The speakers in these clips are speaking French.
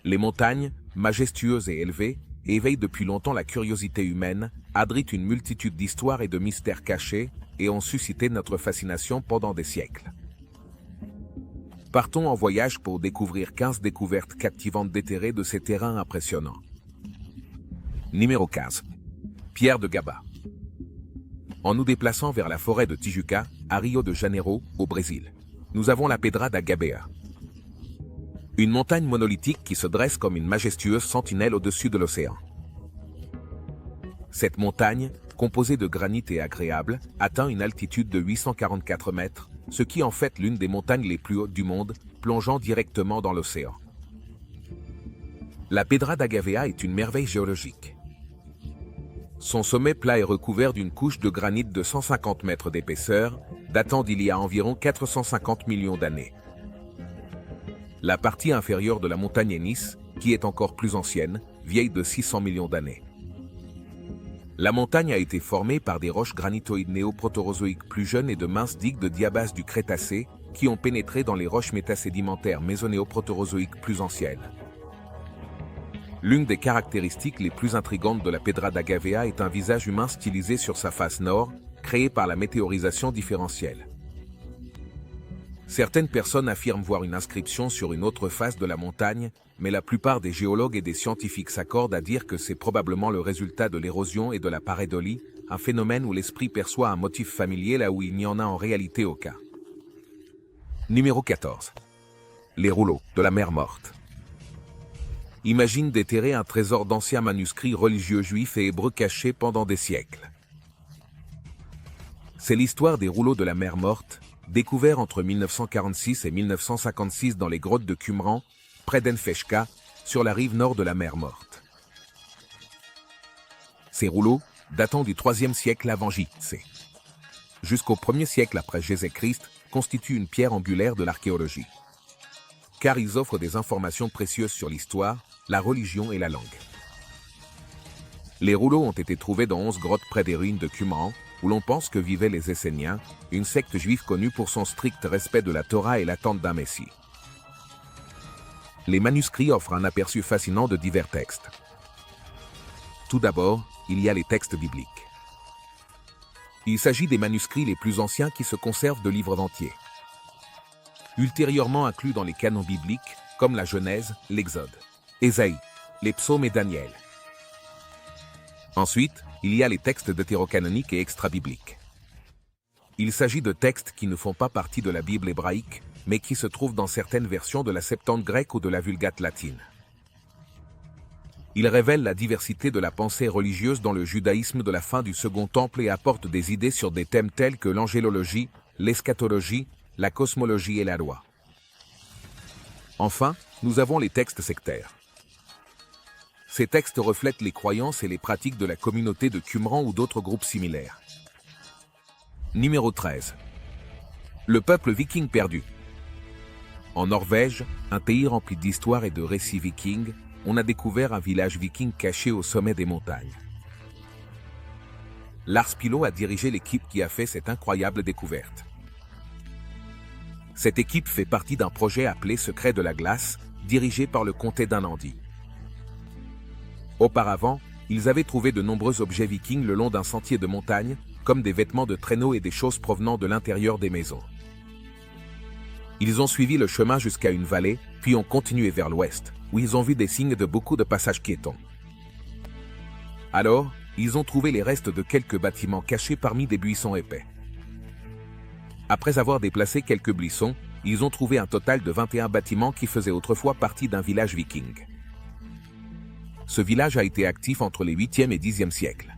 Les montagnes, majestueuses et élevées, éveillent depuis longtemps la curiosité humaine, abritent une multitude d'histoires et de mystères cachés, et ont suscité notre fascination pendant des siècles. Partons en voyage pour découvrir 15 découvertes captivantes déterrées de ces terrains impressionnants. Numéro 15. Pierre de Gaba. En nous déplaçant vers la forêt de Tijuca, à Rio de Janeiro, au Brésil, nous avons la Pedra da Gabea. Une montagne monolithique qui se dresse comme une majestueuse sentinelle au-dessus de l'océan. Cette montagne, composée de granit et agréable, atteint une altitude de 844 mètres, ce qui en fait l'une des montagnes les plus hautes du monde, plongeant directement dans l'océan. La Pedra da Gavea est une merveille géologique. Son sommet plat est recouvert d'une couche de granit de 150 mètres d'épaisseur, datant d'il y a environ 450 millions d'années. La partie inférieure de la montagne est Nice, qui est encore plus ancienne, vieille de 600 millions d'années. La montagne a été formée par des roches granitoïdes néoprotérozoïques plus jeunes et de minces digues de diabase du Crétacé, qui ont pénétré dans les roches métasédimentaires mésonéoprotérozoïques plus anciennes. L'une des caractéristiques les plus intrigantes de la Pedra da Gavea est un visage humain stylisé sur sa face nord, créé par la météorisation différentielle. Certaines personnes affirment voir une inscription sur une autre face de la montagne, mais la plupart des géologues et des scientifiques s'accordent à dire que c'est probablement le résultat de l'érosion et de la pareidolie, un phénomène où l'esprit perçoit un motif familier là où il n'y en a en réalité aucun. Numéro 14. Les rouleaux de la mer Morte. Imagine déterrer un trésor d'anciens manuscrits religieux juifs et hébreux cachés pendant des siècles. C'est l'histoire des rouleaux de la mer Morte, découverts entre 1946 et 1956 dans les grottes de Qumran, près d'Enfeshka, sur la rive nord de la mer Morte. Ces rouleaux, datant du IIIe siècle avant J.C. jusqu'au 1er siècle après Jésus-Christ, constituent une pierre angulaire de l'archéologie. Car ils offrent des informations précieuses sur l'histoire, la religion et la langue. Les rouleaux ont été trouvés dans 11 grottes près des ruines de Qumran, où l'on pense que vivaient les Esséniens, une secte juive connue pour son strict respect de la Torah et l'attente d'un Messie. Les manuscrits offrent un aperçu fascinant de divers textes. Tout d'abord, il y a les textes bibliques. Il s'agit des manuscrits les plus anciens qui se conservent de livres entiers. Ultérieurement inclus dans les canons bibliques, comme la Genèse, l'Exode, Ésaïe, les psaumes et Daniel. Ensuite, il y a les textes deutérocanoniques et extra-bibliques. Il s'agit de textes qui ne font pas partie de la Bible hébraïque, mais qui se trouvent dans certaines versions de la Septante grecque ou de la Vulgate latine. Ils révèlent la diversité de la pensée religieuse dans le judaïsme de la fin du Second Temple et apportent des idées sur des thèmes tels que l'angélologie, l'eschatologie, la cosmologie et la loi. Enfin, nous avons les textes sectaires. Ces textes reflètent les croyances et les pratiques de la communauté de Qumran ou d'autres groupes similaires. Numéro 13. Le peuple viking perdu. En Norvège, un pays rempli d'histoire et de récits vikings, on a découvert un village viking caché au sommet des montagnes. Lars Pilot a dirigé l'équipe qui a fait cette incroyable découverte. Cette équipe fait partie d'un projet appelé Secret de la glace, dirigé par le comté d'Anandi. Auparavant, ils avaient trouvé de nombreux objets vikings le long d'un sentier de montagne, comme des vêtements de traîneau et des choses provenant de l'intérieur des maisons. Ils ont suivi le chemin jusqu'à une vallée, puis ont continué vers l'ouest, où ils ont vu des signes de beaucoup de passages piétons. Alors, ils ont trouvé les restes de quelques bâtiments cachés parmi des buissons épais. Après avoir déplacé quelques buissons, ils ont trouvé un total de 21 bâtiments qui faisaient autrefois partie d'un village viking. Ce village a été actif entre les 8e et 10e siècles.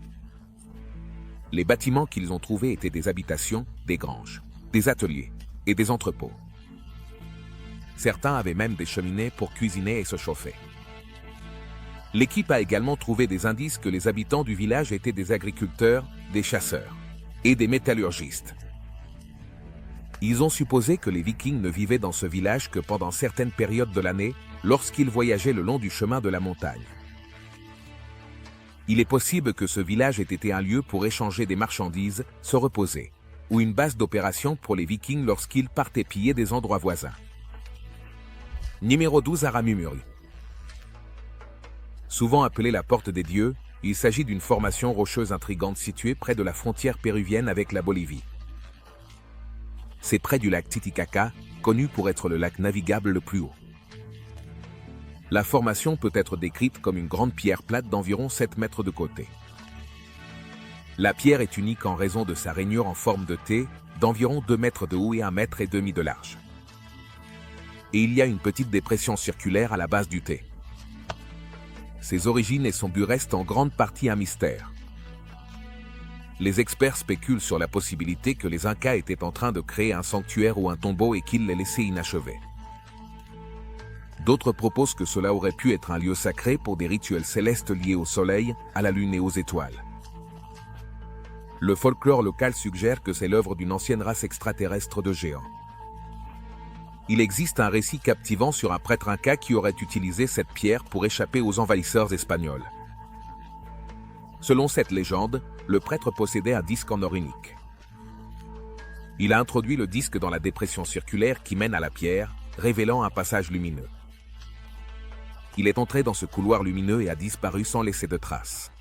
Les bâtiments qu'ils ont trouvés étaient des habitations, des granges, des ateliers et des entrepôts. Certains avaient même des cheminées pour cuisiner et se chauffer. L'équipe a également trouvé des indices que les habitants du village étaient des agriculteurs, des chasseurs et des métallurgistes. Ils ont supposé que les Vikings ne vivaient dans ce village que pendant certaines périodes de l'année, lorsqu'ils voyageaient le long du chemin de la montagne. Il est possible que ce village ait été un lieu pour échanger des marchandises, se reposer, ou une base d'opération pour les Vikings lorsqu'ils partaient piller des endroits voisins. Numéro 12 Aramumuri. Souvent appelée la Porte des Dieux, il s'agit d'une formation rocheuse intrigante située près de la frontière péruvienne avec la Bolivie. C'est près du lac Titicaca, connu pour être le lac navigable le plus haut. La formation peut être décrite comme une grande pierre plate d'environ 7 mètres de côté. La pierre est unique en raison de sa rainure en forme de T, d'environ 2 mètres de haut et 1,5 mètre de large. Et il y a une petite dépression circulaire à la base du T. Ses origines et son but restent en grande partie un mystère. Les experts spéculent sur la possibilité que les Incas étaient en train de créer un sanctuaire ou un tombeau et qu'ils l'aient laissé inachevé. D'autres proposent que cela aurait pu être un lieu sacré pour des rituels célestes liés au soleil, à la lune et aux étoiles. Le folklore local suggère que c'est l'œuvre d'une ancienne race extraterrestre de géants. Il existe un récit captivant sur un prêtre inca qui aurait utilisé cette pierre pour échapper aux envahisseurs espagnols. Selon cette légende, le prêtre possédait un disque en or unique. Il a introduit le disque dans la dépression circulaire qui mène à la pierre, révélant un passage lumineux. Il est entré dans ce couloir lumineux et a disparu sans laisser de traces.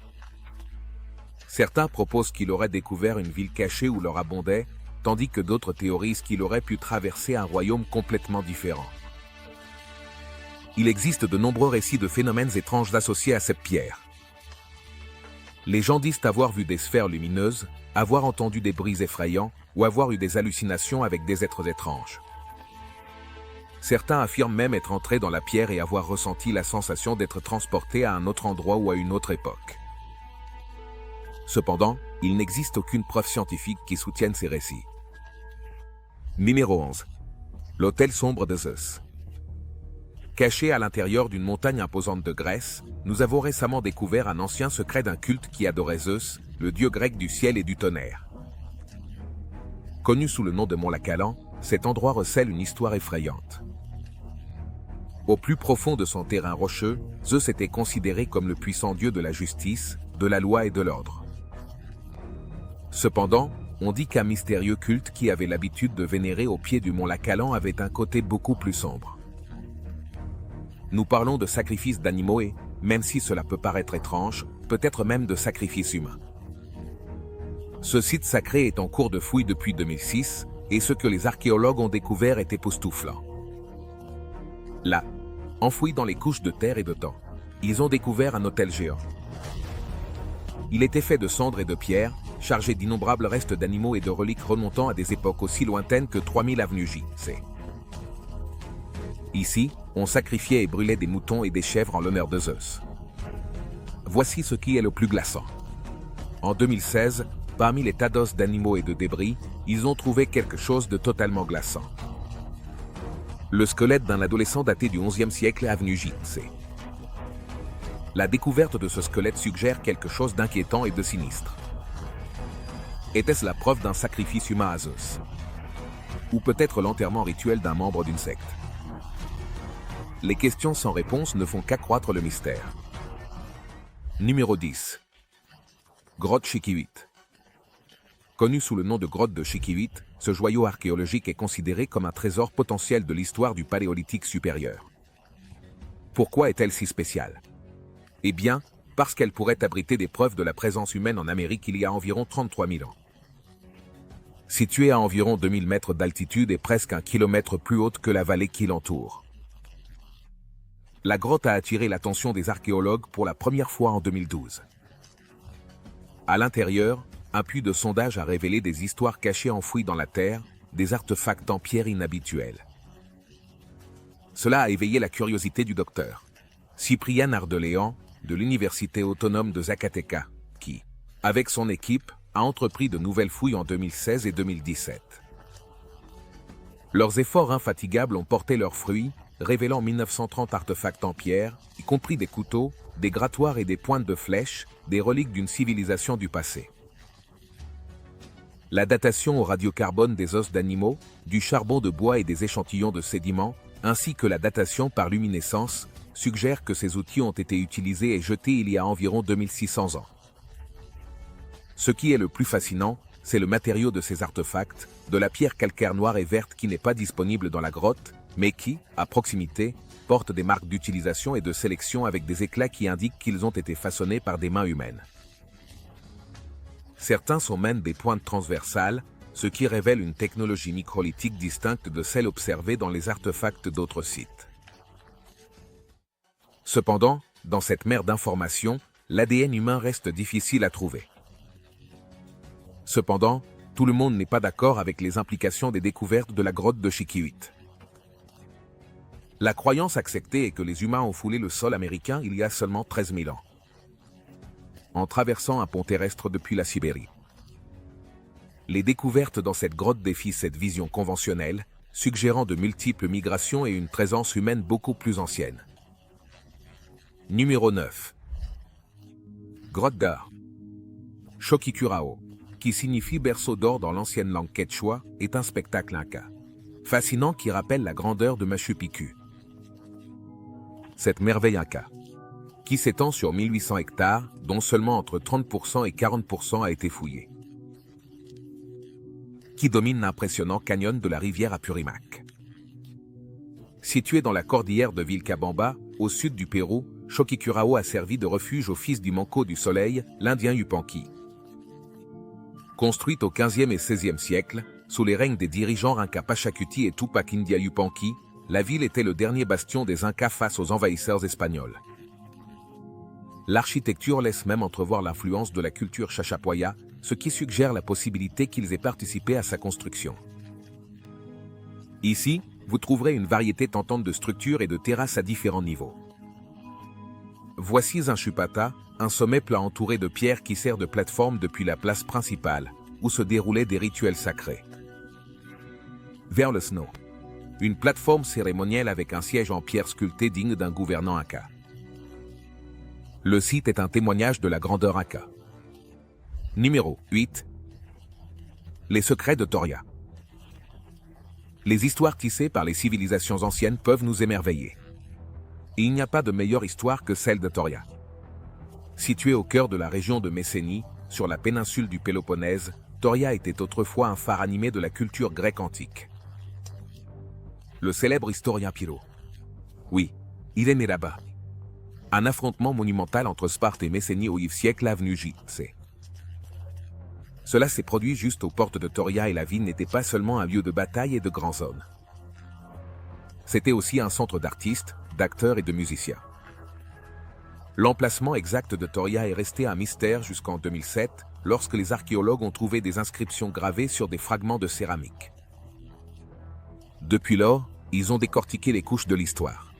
Certains proposent qu'il aurait découvert une ville cachée où l'or abondait, tandis que d'autres théorisent qu'il aurait pu traverser un royaume complètement différent. Il existe de nombreux récits de phénomènes étranges associés à cette pierre. Les gens disent avoir vu des sphères lumineuses, avoir entendu des bruits effrayants ou avoir eu des hallucinations avec des êtres étranges. Certains affirment même être entrés dans la pierre et avoir ressenti la sensation d'être transportés à un autre endroit ou à une autre époque. Cependant, il n'existe aucune preuve scientifique qui soutienne ces récits. Numéro 11. L'hôtel sombre de Zeus. Caché à l'intérieur d'une montagne imposante de Grèce, nous avons récemment découvert un ancien secret d'un culte qui adorait Zeus, le dieu grec du ciel et du tonnerre. Connu sous le nom de Mont Lacalan, cet endroit recèle une histoire effrayante. Au plus profond de son terrain rocheux, Zeus était considéré comme le puissant dieu de la justice, de la loi et de l'ordre. Cependant, on dit qu'un mystérieux culte qui avait l'habitude de vénérer au pied du mont Lacalan avait un côté beaucoup plus sombre. Nous parlons de sacrifices d'animaux et, même si cela peut paraître étrange, peut-être même de sacrifices humains. Ce site sacré est en cours de fouille depuis 2006, et ce que les archéologues ont découvert est époustouflant. Là, enfoui dans les couches de terre et de temps, ils ont découvert un autel géant. Il était fait de cendres et de pierres, chargé d'innombrables restes d'animaux et de reliques remontant à des époques aussi lointaines que 3000 avenues J.C. Ici, on sacrifiait et brûlait des moutons et des chèvres en l'honneur de Zeus. Voici ce qui est le plus glaçant. En 2016, parmi les tas d'os d'animaux et de débris, ils ont trouvé quelque chose de totalement glaçant. Le squelette d'un adolescent daté du XIe siècle avenue J.C. La découverte de ce squelette suggère quelque chose d'inquiétant et de sinistre. Était-ce la preuve d'un sacrifice humain à Zeus? Ou peut-être l'enterrement rituel d'un membre d'une secte? Les questions sans réponse ne font qu'accroître le mystère. Numéro 10. Grotte Chiquihuit. Connu sous le nom de grotte de Chiquihuit, ce joyau archéologique est considéré comme un trésor potentiel de l'histoire du Paléolithique supérieur. Pourquoi est-elle si spéciale? Eh bien, parce qu'elle pourrait abriter des preuves de la présence humaine en Amérique il y a environ 33 000 ans. Située à environ 2000 mètres d'altitude et presque 1 kilomètre plus haute que la vallée qui l'entoure. La grotte a attiré l'attention des archéologues pour la première fois en 2012. À l'intérieur, un puits de sondage a révélé des histoires cachées enfouies dans la terre, des artefacts en pierre inhabituels. Cela a éveillé la curiosité du docteur Cyprien Ardeléan, de l'Université autonome de Zacatecas, qui, avec son équipe, a entrepris de nouvelles fouilles en 2016 et 2017. Leurs efforts infatigables ont porté leurs fruits, révélant 1930 artefacts en pierre, y compris des couteaux, des grattoirs et des pointes de flèches, des reliques d'une civilisation du passé. La datation au radiocarbone des os d'animaux, du charbon de bois et des échantillons de sédiments, ainsi que la datation par luminescence, suggèrent que ces outils ont été utilisés et jetés il y a environ 2600 ans. Ce qui est le plus fascinant, c'est le matériau de ces artefacts, de la pierre calcaire noire et verte qui n'est pas disponible dans la grotte, mais qui, à proximité, portent des marques d'utilisation et de sélection avec des éclats qui indiquent qu'ils ont été façonnés par des mains humaines. Certains sont même des pointes transversales, ce qui révèle une technologie microlithique distincte de celle observée dans les artefacts d'autres sites. Cependant, dans cette mer d'informations, l'ADN humain reste difficile à trouver. Cependant, tout le monde n'est pas d'accord avec les implications des découvertes de la grotte de Chiquihuite. La croyance acceptée est que les humains ont foulé le sol américain il y a seulement 13 000 ans, en traversant un pont terrestre depuis la Sibérie. Les découvertes dans cette grotte défient cette vision conventionnelle, suggérant de multiples migrations et une présence humaine beaucoup plus ancienne. Numéro 9. Grotte d'or. Choqquequirao, qui signifie berceau d'or dans l'ancienne langue quechua, est un spectacle inca fascinant qui rappelle la grandeur de Machu Picchu. Cette merveille inca, qui s'étend sur 1800 hectares, dont seulement entre 30% et 40% a été fouillé, qui domine l'impressionnant canyon de la rivière Apurimac. Situé dans la cordillère de Vilcabamba, au sud du Pérou, Choqquequirao a servi de refuge au fils du Manco du Soleil, l'Indien Yupanqui. Construite au XVe et XVIe siècle, sous les règnes des dirigeants Inca Pachacuti et Tupac India Yupanqui, la ville était le dernier bastion des Incas face aux envahisseurs espagnols. L'architecture laisse même entrevoir l'influence de la culture chachapoya, ce qui suggère la possibilité qu'ils aient participé à sa construction. Ici, vous trouverez une variété tentante de structures et de terrasses à différents niveaux. Voici un chupata, un sommet plat entouré de pierres qui sert de plateforme depuis la place principale, où se déroulaient des rituels sacrés. Vers le snow. Une plateforme cérémonielle avec un siège en pierre sculpté digne d'un gouvernant inca. Le site est un témoignage de la grandeur inca. Numéro 8. Les secrets de Toria. Les histoires tissées par les civilisations anciennes peuvent nous émerveiller. Et il n'y a pas de meilleure histoire que celle de Toria. Située au cœur de la région de Messénie, sur la péninsule du Péloponnèse, Toria était autrefois un phare animé de la culture grecque antique. Le célèbre historien Pyrrho. Oui, il est né là-bas. Un affrontement monumental entre Sparte et Messénie au IVe siècle avenue J.C. Cela s'est produit juste aux portes de Toria et la ville n'était pas seulement un lieu de bataille et de grands hommes. C'était aussi un centre d'artistes, d'acteurs et de musiciens. L'emplacement exact de Toria est resté un mystère jusqu'en 2007, lorsque les archéologues ont trouvé des inscriptions gravées sur des fragments de céramique. Depuis lors, ils ont décortiqué les couches de l'histoire.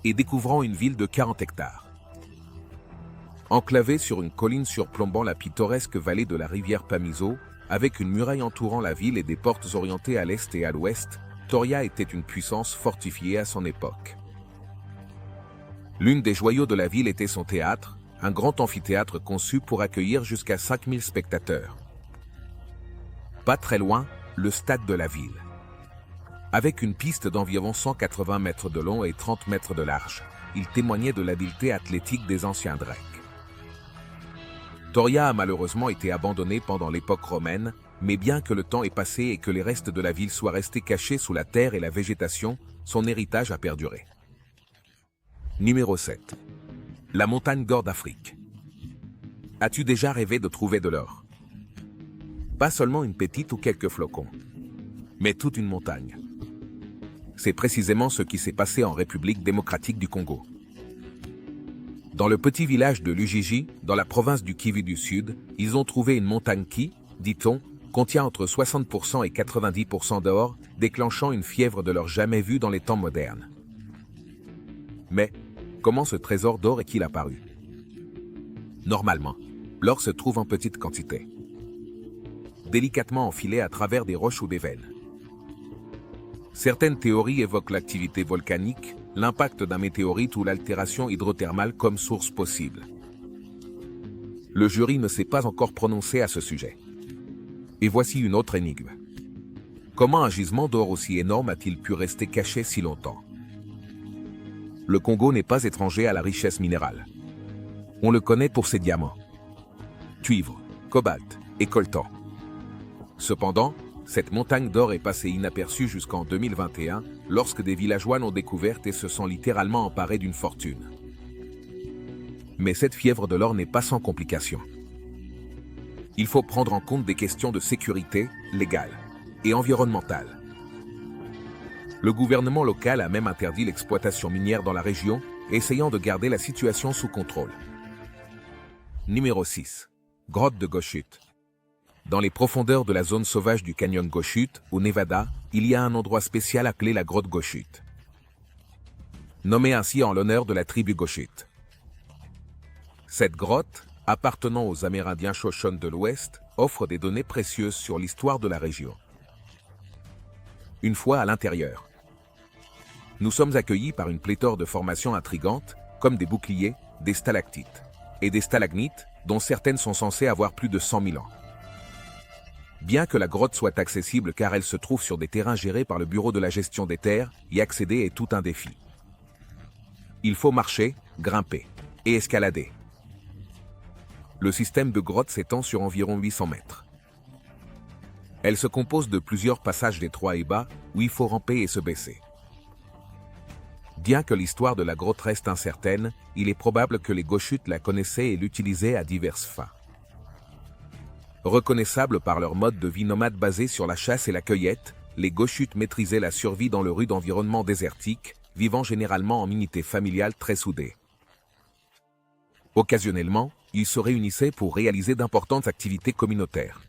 Et découvrant une ville de 40 hectares. Enclavée sur une colline surplombant la pittoresque vallée de la rivière Pamiso, avec une muraille entourant la ville et des portes orientées à l'est et à l'ouest, Toria était une puissance fortifiée à son époque. L'une des joyaux de la ville était son théâtre, un grand amphithéâtre conçu pour accueillir jusqu'à 5000 spectateurs. Pas très loin, le stade de la ville. Avec une piste d'environ 180 mètres de long et 30 mètres de large, il témoignait de l'habileté athlétique des anciens Grecs. Toria a malheureusement été abandonnée pendant l'époque romaine, mais bien que le temps ait passé et que les restes de la ville soient restés cachés sous la terre et la végétation, son héritage a perduré. Numéro 7. La montagne d'or d'Afrique. As-tu déjà rêvé de trouver de l'or? Pas seulement une petite ou quelques flocons, mais toute une montagne. C'est précisément ce qui s'est passé en République démocratique du Congo. Dans le petit village de Lujiji, dans la province du Kivu du Sud, ils ont trouvé une montagne qui, dit-on, contient entre 60% et 90% d'or, déclenchant une fièvre de l'or jamais vue dans les temps modernes. Mais, comment ce trésor d'or est-il apparu? Normalement, l'or se trouve en petite quantité, délicatement enfilé à travers des roches ou des veines. Certaines théories évoquent l'activité volcanique, l'impact d'un météorite ou l'altération hydrothermale comme source possible. Le jury ne s'est pas encore prononcé à ce sujet. Et voici une autre énigme. Comment un gisement d'or aussi énorme a-t-il pu rester caché si longtemps? Le Congo n'est pas étranger à la richesse minérale. On le connaît pour ses diamants, cuivre, cobalt et coltan. Cependant, Cette montagne d'or est passée inaperçue jusqu'en 2021, lorsque des villageois l'ont découverte et se sont littéralement emparés d'une fortune. Mais cette fièvre de l'or n'est pas sans complications. Il faut prendre en compte des questions de sécurité, légale et environnementale. Le gouvernement local a même interdit l'exploitation minière dans la région, essayant de garder la situation sous contrôle. Numéro 6. Grotte de Goshut. Dans les profondeurs de la zone sauvage du canyon Goshut, au Nevada, il y a un endroit spécial appelé la grotte Goshut. Nommé ainsi en l'honneur de la tribu Goshut. Cette grotte, appartenant aux Amérindiens Shoshone de l'Ouest, offre des données précieuses sur l'histoire de la région. Une fois à l'intérieur, nous sommes accueillis par une pléthore de formations intrigantes, comme des boucliers, des stalactites et des stalagmites, dont certaines sont censées avoir plus de 100 000 ans. Bien que la grotte soit accessible car elle se trouve sur des terrains gérés par le Bureau de la gestion des terres, y accéder est tout un défi. Il faut marcher, grimper et escalader. Le système de grotte s'étend sur environ 800 mètres. Elle se compose de plusieurs passages étroits et bas, où il faut ramper et se baisser. Bien que l'histoire de la grotte reste incertaine, il est probable que les Goshut la connaissaient et l'utilisaient à diverses fins. Reconnaissables par leur mode de vie nomade basé sur la chasse et la cueillette, les Goshut maîtrisaient la survie dans le rude environnement désertique, vivant généralement en unités familiales très soudées. Occasionnellement, ils se réunissaient pour réaliser d'importantes activités communautaires.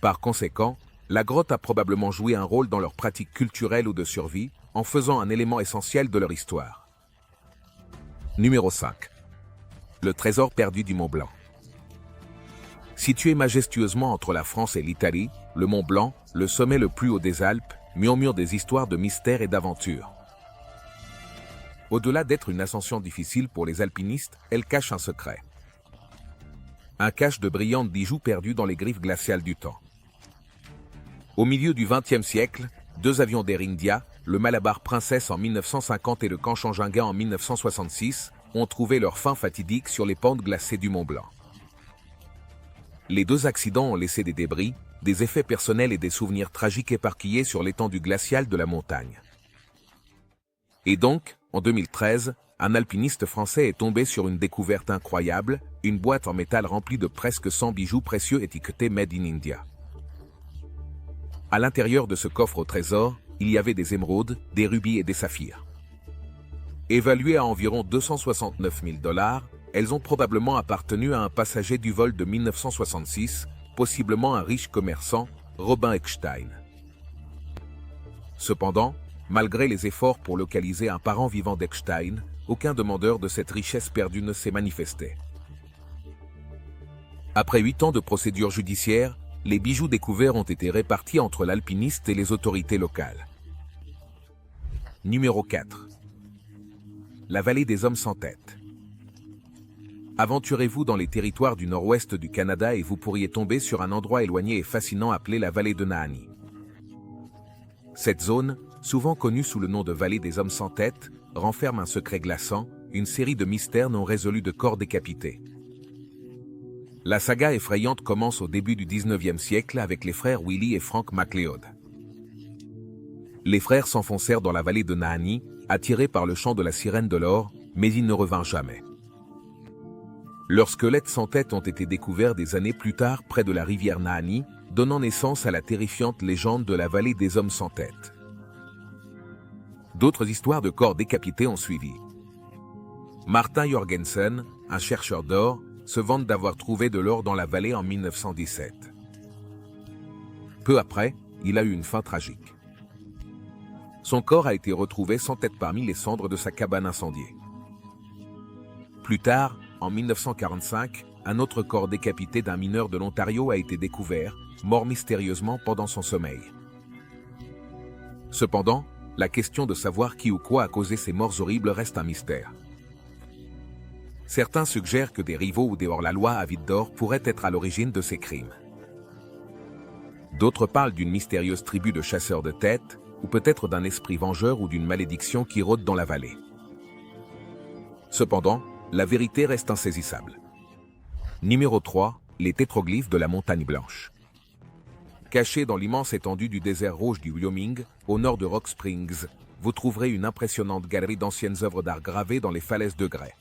Par conséquent, la grotte a probablement joué un rôle dans leur pratique culturelle ou de survie, en faisant un élément essentiel de leur histoire. Numéro 5. Le trésor perdu du Mont Blanc. Situé majestueusement entre la France et l'Italie, le Mont Blanc, le sommet le plus haut des Alpes, murmure des histoires de mystère et d'aventure. Au-delà d'être une ascension difficile pour les alpinistes, elle cache un secret. Un cache de brillantes bijoux perdus dans les griffes glaciales du temps. Au milieu du XXe siècle, deux avions d'Air India, le Malabar Princess en 1950 et le Kanchenjunga en 1966, ont trouvé leur fin fatidique sur les pentes glacées du Mont Blanc. Les deux accidents ont laissé des débris, des effets personnels et des souvenirs tragiques éparpillés sur l'étendue glaciale de la montagne. Et donc, en 2013, un alpiniste français est tombé sur une découverte incroyable, une boîte en métal remplie de presque 100 bijoux précieux étiquetés Made in India. À l'intérieur de ce coffre au trésor, il y avait des émeraudes, des rubis et des saphirs. Évaluées à environ 269 000 $, elles ont probablement appartenu à un passager du vol de 1966, possiblement un riche commerçant, Robin Eckstein. Cependant, malgré les efforts pour localiser un parent vivant d'Eckstein, aucun demandeur de cette richesse perdue ne s'est manifesté. Après 8 ans de procédure judiciaire, les bijoux découverts ont été répartis entre l'alpiniste et les autorités locales. Numéro 4. La vallée des hommes sans tête. Aventurez-vous dans les territoires du nord-ouest du Canada et vous pourriez tomber sur un endroit éloigné et fascinant appelé la vallée de Nahanni. Cette zone, souvent connue sous le nom de vallée des hommes sans tête, renferme un secret glaçant, une série de mystères non résolus de corps décapités. La saga effrayante commence au début du XIXe siècle avec les frères Willie et Frank MacLeod. Les frères s'enfoncèrent dans la vallée de Nahanni, attirés par le chant de la sirène de l'or, mais ils ne revinrent jamais. Leurs squelettes sans tête ont été découverts des années plus tard près de la rivière Nahanni, donnant naissance à la terrifiante légende de la vallée des hommes sans tête. D'autres histoires de corps décapités ont suivi. Martin Jorgensen, un chercheur d'or, se vante d'avoir trouvé de l'or dans la vallée en 1917. Peu après, il a eu une fin tragique. Son corps a été retrouvé sans tête parmi les cendres de sa cabane incendiée. Plus tard, en 1945, un autre corps décapité d'un mineur de l'Ontario a été découvert, mort mystérieusement pendant son sommeil. Cependant, la question de savoir qui ou quoi a causé ces morts horribles reste un mystère. Certains suggèrent que des rivaux ou des hors-la-loi avides d'or pourraient être à l'origine de ces crimes. D'autres parlent d'une mystérieuse tribu de chasseurs de têtes, ou peut-être d'un esprit vengeur ou d'une malédiction qui rôde dans la vallée. Cependant, la vérité reste insaisissable. Numéro 3. Les tétroglyphes de la Montagne Blanche. Caché dans l'immense étendue du désert rouge du Wyoming, au nord de Rock Springs, vous trouverez une impressionnante galerie d'anciennes œuvres d'art gravées dans les falaises de grès.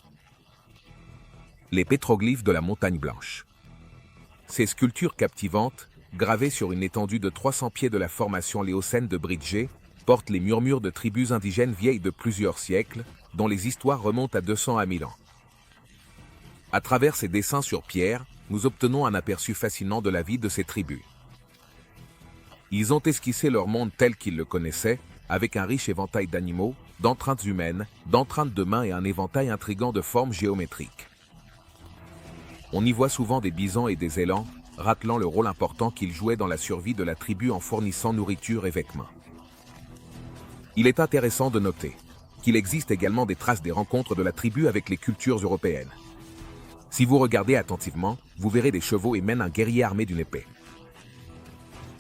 Les pétroglyphes de la Montagne Blanche. Ces sculptures captivantes, gravées sur une étendue de 300 pieds de la formation Léocène de Bridgey, portent les murmures de tribus indigènes vieilles de plusieurs siècles, dont les histoires remontent à 200 à 1000 ans. À travers ces dessins sur pierre, nous obtenons un aperçu fascinant de la vie de ces tribus. Ils ont esquissé leur monde tel qu'ils le connaissaient, avec un riche éventail d'animaux, d'empreintes humaines, d'empreintes de mains et un éventail intrigant de formes géométriques. On y voit souvent des bisons et des élans, rappelant le rôle important qu'ils jouaient dans la survie de la tribu en fournissant nourriture et vêtements. Il est intéressant de noter qu'il existe également des traces des rencontres de la tribu avec les cultures européennes. Si vous regardez attentivement, vous verrez des chevaux et même un guerrier armé d'une épée.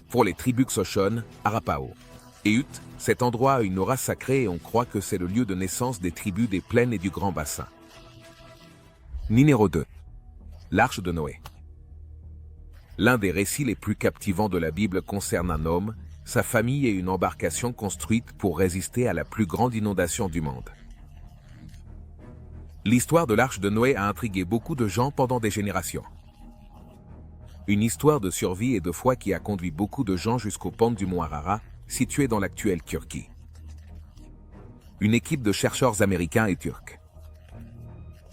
Pour les tribus Xochone, Arapaho et Ute, cet endroit a une aura sacrée et on croit que c'est le lieu de naissance des tribus des plaines et du Grand Bassin. Numéro 2. L'Arche de Noé. L'un des récits les plus captivants de la Bible concerne un homme, sa famille et une embarcation construite pour résister à la plus grande inondation du monde. L'histoire de l'Arche de Noé a intrigué beaucoup de gens pendant des générations. Une histoire de survie et de foi qui a conduit beaucoup de gens jusqu'aux pentes du mont Ararat, situé dans l'actuelle Turquie. Une équipe de chercheurs américains et turcs.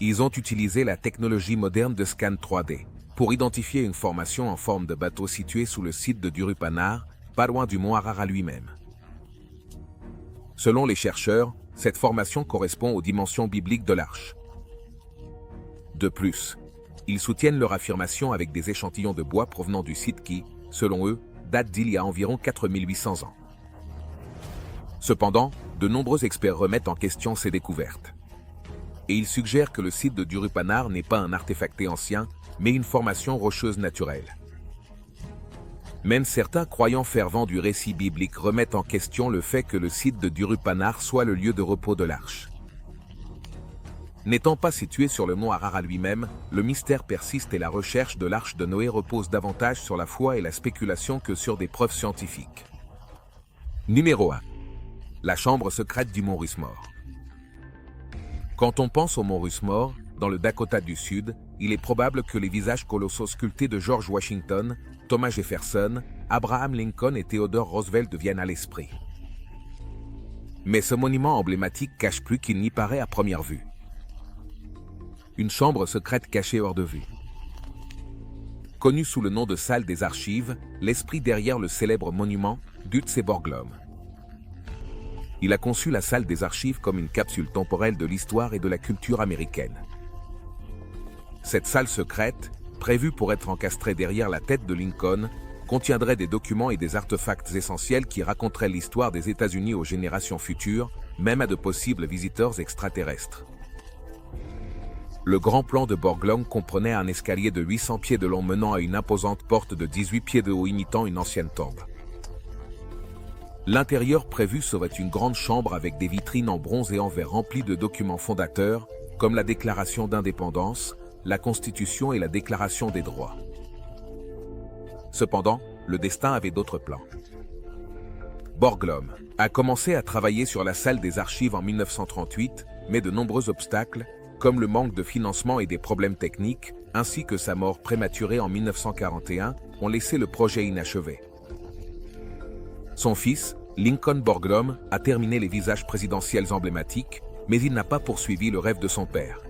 Ils ont utilisé la technologie moderne de scan 3D pour identifier une formation en forme de bateau située sous le site de Durupanar, pas loin du mont Ararat lui-même. Selon les chercheurs, cette formation correspond aux dimensions bibliques de l'arche. De plus, ils soutiennent leur affirmation avec des échantillons de bois provenant du site qui, selon eux, date d'il y a environ 4800 ans. Cependant, de nombreux experts remettent en question ces découvertes. Et ils suggèrent que le site de Durupanar n'est pas un artefacté ancien, mais une formation rocheuse naturelle. Même certains croyants fervents du récit biblique remettent en question le fait que le site de Durupanar soit le lieu de repos de l'arche. N'étant pas situé sur le mont Ararat lui-même, le mystère persiste et la recherche de l'Arche de Noé repose davantage sur la foi et la spéculation que sur des preuves scientifiques. Numéro 1. La chambre secrète du mont Rushmore. Quand on pense au mont Rushmore, dans le Dakota du Sud, il est probable que les visages colossaux sculptés de George Washington, Thomas Jefferson, Abraham Lincoln et Theodore Roosevelt viennent à l'esprit. Mais ce monument emblématique cache plus qu'il n'y paraît à première vue. Une chambre secrète cachée hors de vue. Connue sous le nom de salle des archives, l'esprit derrière le célèbre monument, Dutze Borglum. Il a conçu la salle des archives comme une capsule temporelle de l'histoire et de la culture américaine. Cette salle secrète, prévue pour être encastrée derrière la tête de Lincoln, contiendrait des documents et des artefacts essentiels qui raconteraient l'histoire des États-Unis aux générations futures, même à de possibles visiteurs extraterrestres. Le grand plan de Borglum comprenait un escalier de 800 pieds de long menant à une imposante porte de 18 pieds de haut imitant une ancienne tombe. L'intérieur prévu serait une grande chambre avec des vitrines en bronze et en verre remplies de documents fondateurs, comme la Déclaration d'indépendance, la Constitution et la Déclaration des droits. Cependant, le destin avait d'autres plans. Borglum a commencé à travailler sur la salle des archives en 1938, mais de nombreux obstacles, comme le manque de financement et des problèmes techniques, ainsi que sa mort prématurée en 1941, ont laissé le projet inachevé. Son fils, Lincoln Borglum, a terminé les visages présidentiels emblématiques, mais il n'a pas poursuivi le rêve de son père.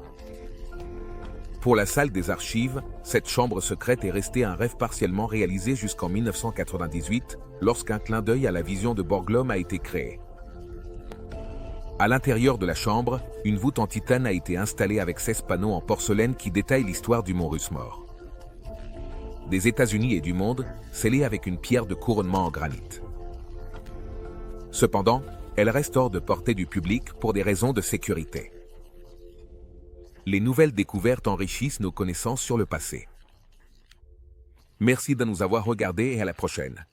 Pour la salle des archives, cette chambre secrète est restée un rêve partiellement réalisé jusqu'en 1998, lorsqu'un clin d'œil à la vision de Borglum a été créé. À l'intérieur de la chambre, une voûte en titane a été installée avec 16 panneaux en porcelaine qui détaillent l'histoire du mont Rushmore. Des États-Unis et du monde, scellée avec une pierre de couronnement en granit. Cependant, elle reste hors de portée du public pour des raisons de sécurité. Les nouvelles découvertes enrichissent nos connaissances sur le passé. Merci de nous avoir regardés et à la prochaine.